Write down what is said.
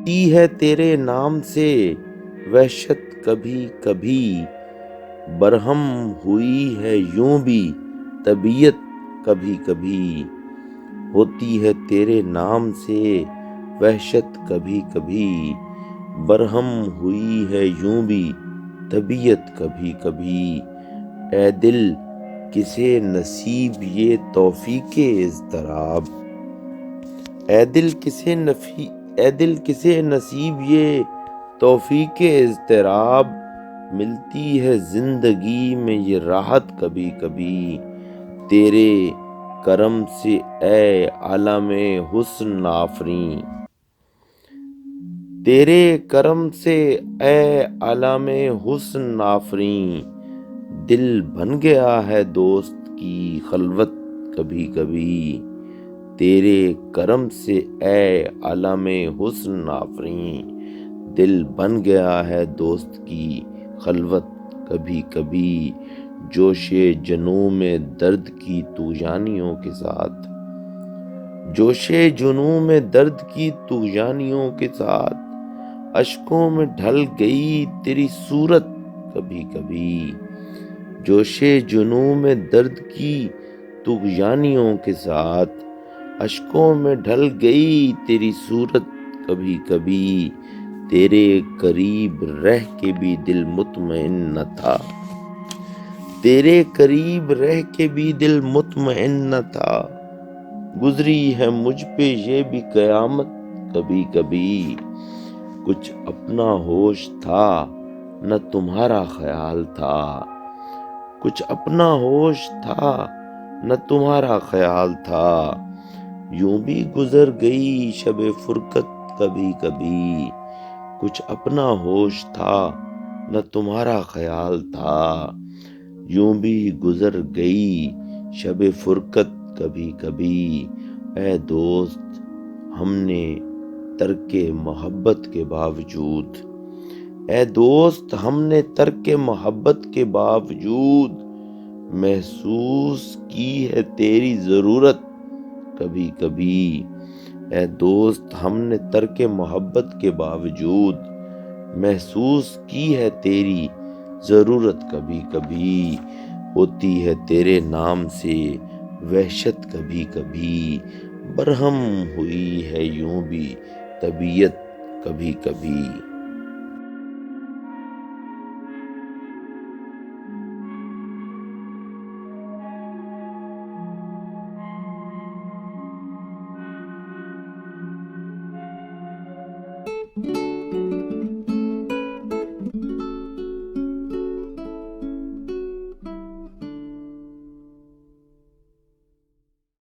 ہوتی ہے تیرے نام سے وحشت کبھی کبھی، برہم ہوئی ہے یوں بھی طبیعت کبھی کبھی۔ ہوتی ہے تیرے نام سے وحشت کبھی کبھی، برہم ہوئی ہے یوں بھی طبیعت کبھی کبھی۔ اے دل کسے نصیب یہ توفیق اضطراب، اے دل کسے نصیب یہ توفیق اضطراب، ملتی ہے زندگی میں یہ راحت کبھی کبھی۔ تیرے کرم سے اے عالم حسن آفریں، تیرے کرم سے اے عالم حسن آفریں، دل بن گیا ہے دوست کی خلوت کبھی کبھی۔ تیرے کرم سے اے عالم حسن آفریں، دل بن گیا ہے دوست کی خلوت کبھی کبھی۔ جوش جنوں میں درد کی طغیانیوں کے ساتھ، جوش جنوں میں درد کی طغیانیوں کے ساتھ، اشکوں میں ڈھل گئی تیری صورت کبھی کبھی۔ جوش جنوں میں درد کی طغیانیوں کے ساتھ، اشکوں میں ڈھل گئی تیری صورت کبھی کبھی۔ تیرے قریب رہ کے بھی دل مطمئن نہ تھا، تیرے قریب رہ کے بھی دل مطمئن نہ تھا، گزری ہے مجھ پہ یہ بھی قیامت کبھی کبھی۔ کچھ اپنا ہوش تھا نہ تمہارا خیال تھا، کچھ اپنا ہوش تھا نہ تمہارا خیال تھا، یوں بھی گزر گئی شب فرقت کبھی کبھی۔ کچھ اپنا ہوش تھا نہ تمہارا خیال تھا، یوں بھی گزر گئی شب فرقت کبھی کبھی۔ اے دوست ہم نے ترک محبت کے باوجود، اے دوست ہم نے ترک محبت کے باوجود، محسوس کی ہے تیری ضرورت کبھی کبھی۔ اے دوست ہم نے ترک محبت کے باوجود، محسوس کی ہے تیری ضرورت کبھی کبھی۔ ہوتی ہے تیرے نام سے وحشت کبھی کبھی، برہم ہوئی ہے یوں بھی طبیعت کبھی کبھی۔